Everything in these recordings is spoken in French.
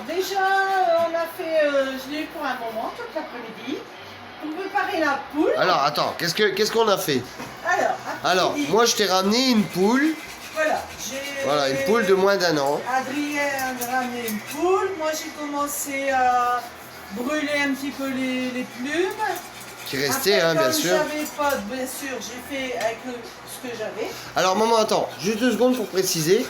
déjà, on a fait, je l'ai eu pour un moment, toute l'après-midi, pour préparer la poule. Alors, attends, qu'est-ce qu'on a fait? Alors, moi, je t'ai ramené une poule. Voilà, une poule de moins d'1 an. Adrien a ramené une poule. Moi, j'ai commencé à brûler un petit peu les plumes. Qui restait, hein, bien sûr. J'avais pas, bien sûr, j'ai fait avec ce que j'avais. Alors, maman, attends, juste 2 secondes pour préciser.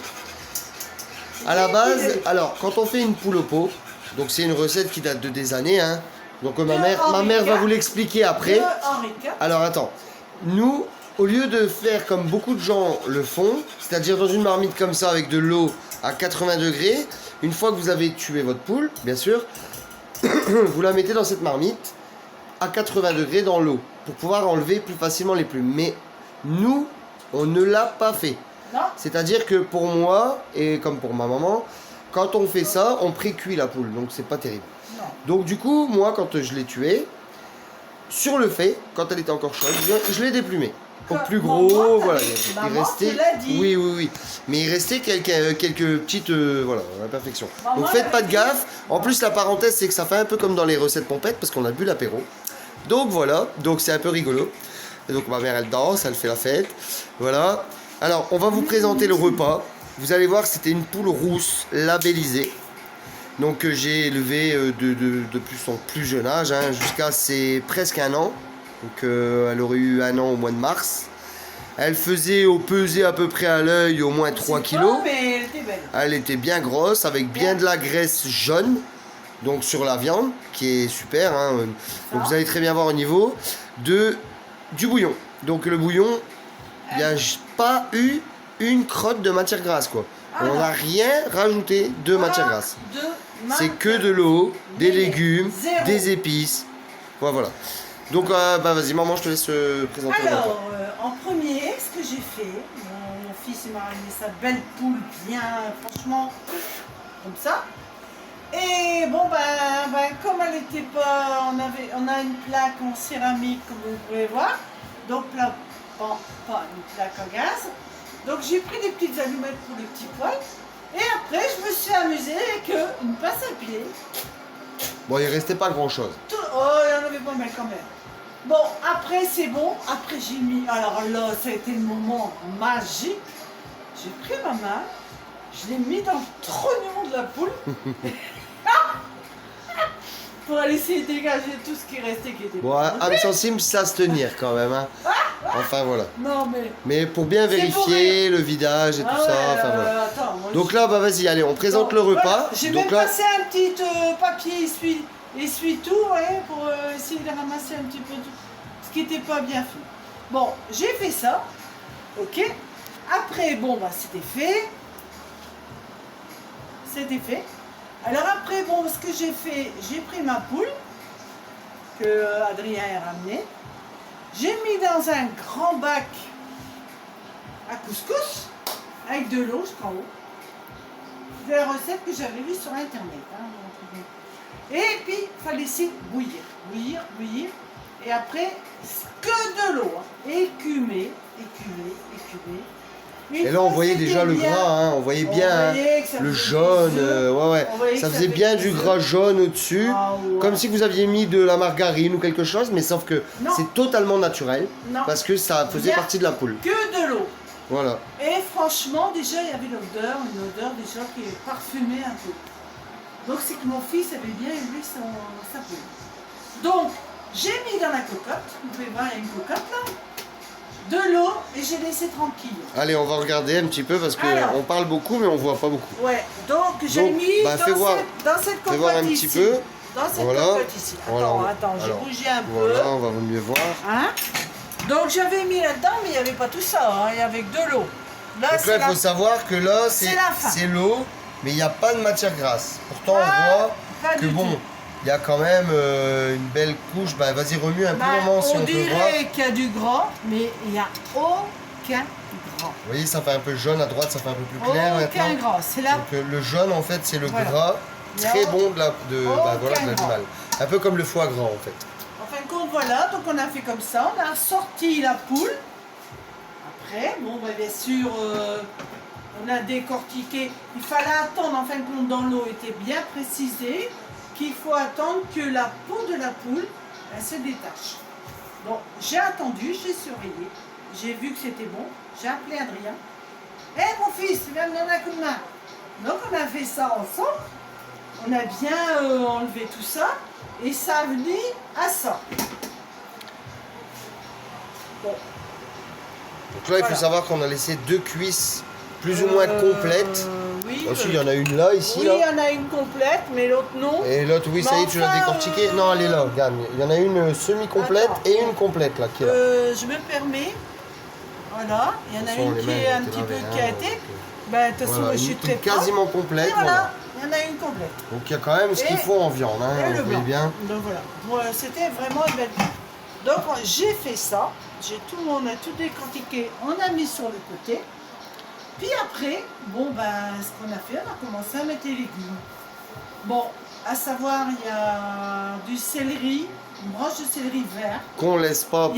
À la base, alors, quand on fait une poule au pot, donc c'est une recette qui date de des années, hein. Donc ma mère va vous l'expliquer après. Alors, attends, nous, au lieu de faire comme beaucoup de gens le font, c'est-à-dire dans une marmite comme ça avec de l'eau à 80 degrés, une fois que vous avez tué votre poule, bien sûr, vous la mettez dans cette marmite à 80 degrés dans l'eau pour pouvoir enlever plus facilement les plumes. Mais nous, on ne l'a pas fait. C'est-à-dire que pour moi, et comme pour ma maman, quand on fait ça, on pré-cuit la poule, donc c'est pas terrible. Non. Donc du coup, moi, quand je l'ai tuée, sur le fait, quand elle était encore chaude, je l'ai déplumée. Au plus gros, voilà, il restait. Oui. Mais il restait quelques petites voilà, imperfections. Donc faites pas de gaffe. En plus, la parenthèse, c'est que ça fait un peu comme dans les recettes pompettes parce qu'on a bu l'apéro. Donc voilà, donc c'est un peu rigolo. Et donc ma mère, elle danse, elle fait la fête. Voilà. Alors, on va vous présenter le repas. Vous allez voir, c'était une poule rousse labellisée. Donc j'ai élevé depuis son plus jeune âge, hein, jusqu'à ses presque 1 an. Donc elle aurait eu 1 an au mois de mars. Elle faisait au pesé à peu près à l'œil au moins 3 kilos. Mais elle était belle. Elle était bien grosse avec bien de la graisse jaune. Donc sur la viande qui est super. Hein. Donc vous allez très bien voir au niveau du bouillon. Donc le bouillon, il n'y a pas eu une crotte de matière grasse quoi. On n'a rien rajouté de matière grasse. C'est que de l'eau, des légumes, des épices. Voilà. Donc, vas-y, maman, je te laisse présenter. Alors, en premier, ce que j'ai fait, mon fils m'a ramené sa belle poule, bien, franchement, comme ça. Et bon, comme elle n'était pas, on a une plaque en céramique, comme vous pouvez voir. Donc, là, pas une plaque en gaz. Donc, j'ai pris des petites allumettes pour les petits poils. Et après, je me suis amusée avec une pince à pied. Bon, il restait pas grand-chose. Oh, il y en avait pas mal quand même. Bon, après c'est bon. Après j'ai mis... Alors là, ça a été le moment magique. J'ai pris ma main, je l'ai mis dans le trognon de la poule. Pour aller essayer de dégager tout ce qui restait qui était bon. Bon, âme sensible, ça se tenir quand même. Hein. Enfin, voilà. Non, mais pour bien vérifier le vidage et tout ça. Enfin, voilà. Attends, donc là, vas-y, allez, on présente le repas. Voilà. J'ai même passé un petit papier essuie-tout pour essayer de ramasser un petit peu tout ce qui n'était pas bien fait. Bon, j'ai fait ça. Ok. Après, bon, c'était fait. C'était fait. Alors après, bon, ce que j'ai fait, j'ai pris ma poule que Adrien a ramenée. J'ai mis dans un grand bac à couscous avec de l'eau jusqu'en haut. C'est la recette que j'avais vue sur internet. Hein. Et puis, il fallait laisser bouillir. Et après, que de l'eau. Hein. Écumer. Et là, on voyait déjà le gras, hein, on voyait bien le jaune, ça faisait bien du gras jaune au-dessus, comme si vous aviez mis de la margarine ou quelque chose, mais sauf que c'est totalement naturel, parce que ça faisait partie de la poule. Que de l'eau. Voilà. Et franchement, déjà, il y avait une odeur déjà qui est parfumée un peu. Donc c'est que mon fils avait bien élevé sa poule. Donc, j'ai mis dans la cocotte, vous pouvez voir, il y a une cocotte là. De l'eau et j'ai laissé tranquille. Allez, on va regarder un petit peu parce qu'on parle beaucoup mais on voit pas beaucoup. Ouais, donc j'ai mis dans cette cocotte voir un petit peu. Dans cette cocotte ici. Attends, j'ai bougé un peu. Voilà, on va mieux voir. Hein? Donc j'avais mis là-dedans mais il n'y avait pas tout ça, hein, il y avait que de l'eau. Donc là, il faut savoir que là, c'est l'eau, mais il n'y a pas de matière grasse. Pourtant, on voit que bon... Il y a quand même une belle couche. Vas-y, remue un peu, maman, si on peut voir. On dirait qu'il y a du gras, mais il n'y a aucun gras. Vous voyez, ça fait un peu jaune à droite, ça fait un peu plus clair maintenant. Aucun gras, c'est là. Donc le jaune, en fait, c'est le gras très bon de l'animal. Un peu comme le foie gras, en fait. En fin de compte, voilà. Donc on a fait comme ça. On a sorti la poule. Après, bon, bien sûr, on a décortiqué. Il fallait attendre, en fin de compte, dans l'eau était bien précisé qu'il faut attendre que la peau de la poule elle se détache. Donc j'ai attendu, j'ai surveillé, j'ai vu que c'était bon, j'ai appelé Adrien. Hé mon fils, tu viens me donner un coup de main. Donc on a fait ça ensemble, on a bien enlevé tout ça et ça a venu à ça. Bon. Donc là, il faut savoir qu'on a laissé 2 cuisses plus ou moins complètes. Oui. Ensuite, il y en a une là, ici. Oui, là. il y en a une complète, mais l'autre non. Et l'autre, oui, ça y est, tu l'as décortiquée. Non, elle est là, regarde. Il y en a une semi-complète et une complète là, qui est là. Je me permets. Voilà, il y en a une qui est un petit peu qui a été. Ben, de toute façon, Voilà, je suis très quasiment complète. Et voilà, il y en a une complète. Donc il y a quand même ce qu'il faut en viande, hein, Et le vous voyez blanc. bien. Donc voilà, bon, c'était vraiment une belle vue. Donc j'ai fait ça, on a tout décortiqué, on a mis sur le côté. Puis après, bon ben, ce qu'on a fait, on a commencé à mettre les légumes. Bon, à savoir, il y a du céleri, une branche de céleri vert. Qu'on laisse pas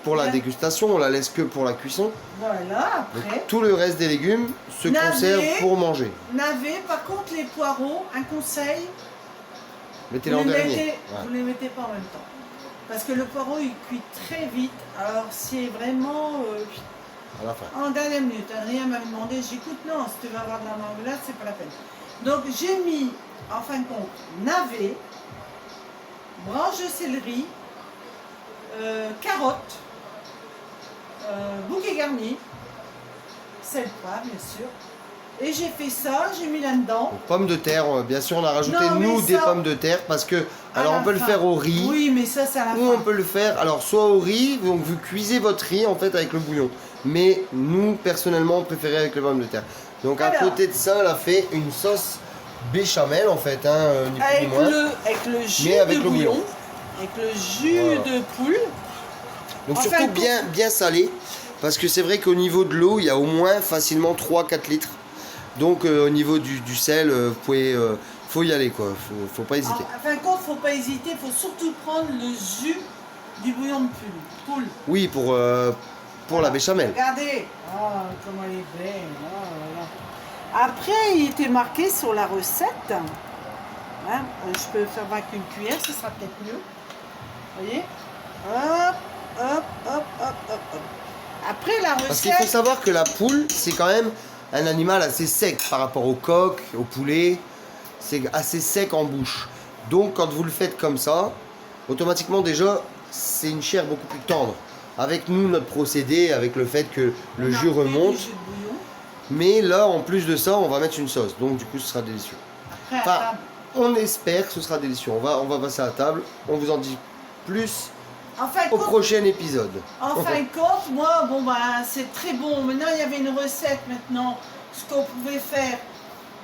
pour la dégustation, on la laisse que pour la cuisson. Voilà, après. Donc, tout le reste des légumes se conserve pour manger. Navet, par contre, les poireaux, un conseil, mettez-les en dernier. Vous ne les mettez pas en même temps. Parce que le poireau, il cuit très vite. Alors, c'est vraiment... à la fin. En dernière minute, Adrien m'avait demandé, j'écoute, non, si tu veux avoir de la marmelade, c'est pas la peine. Donc j'ai mis, en fin de compte, navet, branche de céleri, carottes, bouquet garni, sel, poivre, bien sûr. Et j'ai fait ça, j'ai mis là-dedans. Pommes de terre, bien sûr, on a rajouté des pommes de terre parce que, alors on peut le faire au riz. Oui, mais ça, c'est à la fin. Ou on peut le faire, alors soit au riz, donc vous cuisez votre riz en fait avec le bouillon. Mais nous, personnellement, on préférait avec les pommes de terre. Donc à côté de ça, elle a fait une sauce béchamel en fait, hein, ni plus ni moins. Avec le jus mais avec de le bouillon. Avec le jus de poule. Donc surtout bien salé. Parce que c'est vrai qu'au niveau de l'eau, il y a au moins facilement 3-4 litres. Donc au niveau du sel, vous pouvez, faut y aller quoi, faut pas hésiter. En fin de compte, faut pas hésiter, faut surtout prendre le jus du bouillon de poule. Oui, pour la béchamel. Regardez, comment elle est belle. Voilà. Après, il était marqué sur la recette. Hein, je peux faire avec une cuillère, ce sera peut-être mieux. Vous voyez? Hop. Après la recette. Parce qu'il faut savoir que la poule, c'est quand même un animal assez sec par rapport au coq, au poulet. C'est assez sec en bouche. Donc quand vous le faites comme ça, automatiquement déjà, c'est une chair beaucoup plus tendre. Avec nous, notre procédé, avec le fait que le jus remonte. Mais là, en plus de ça, on va mettre une sauce. Donc du coup, ce sera délicieux. Après, on espère que ce sera délicieux. On va passer à la table. On vous en dit plus au prochain épisode. En fin de compte, moi, bon ben, c'est très bon. Maintenant, il y avait une recette maintenant. Ce qu'on pouvait faire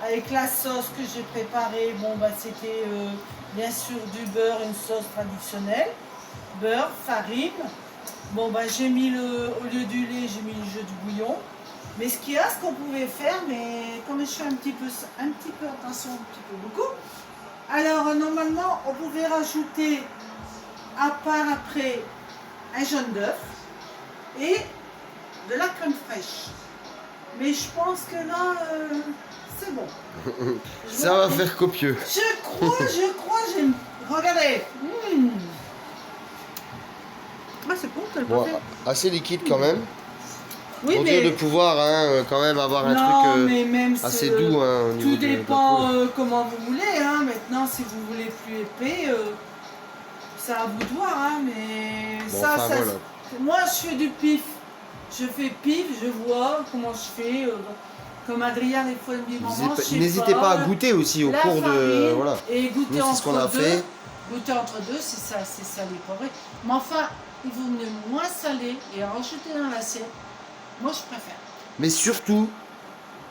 avec la sauce que j'ai préparée, bon ben, c'était bien sûr du beurre, une sauce traditionnelle. Beurre, farine. Bon ben, j'ai mis au lieu du lait, j'ai mis le jus de bouillon. Mais ce qu'il y a, ce qu'on pouvait faire, mais comme je fais un petit peu attention, un petit peu beaucoup. Alors normalement, on pouvait rajouter à part après un jaune d'œuf et de la crème fraîche. Mais je pense que là, c'est bon. Ça va faire copieux. Je crois, regardez. Ah, c'est bon, t'as bon, assez liquide quand même. Oui, pour mais... dire de pouvoir quand même avoir un truc assez doux. Au niveau tout dépend comment vous voulez. Hein. Maintenant, si vous voulez plus épais, c'est à vous de voir. Hein. Mais bon, voilà. Moi, je fais du pif. Je fais pif, je vois comment je fais. Comme Adrien, des fois, il me dit maman, n'hésitez pas à goûter aussi au cours de... Voilà. Et goûter entre deux. Goûter entre deux, c'est ça, c'est salé, pas vrai. Mais enfin, il vaut mieux moins salé et rajouter dans l'assiette. Moi, je préfère. Mais surtout,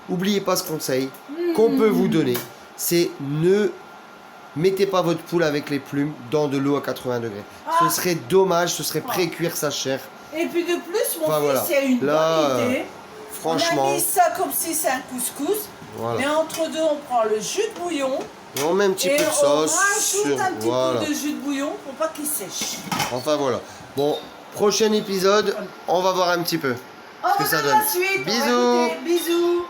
n'oubliez pas ce conseil qu'on peut vous donner. C'est ne mettez pas votre poule avec les plumes dans de l'eau à 80 degrés. Ce serait dommage, ce serait pré-cuire sa chair. Et puis de plus, mon fils, c'est une bonne idée. Franchement. On a mis ça comme si c'est un couscous. Voilà. Mais entre deux, on prend le jus de bouillon. Et on met un petit peu de sauce. On rajoute un petit peu de jus de bouillon pour pas qu'il sèche. Enfin voilà. Bon, prochain épisode, on va voir un petit peu. On ce que vous ça donne donne. la suite. On va Bisous. goûter. Bisous.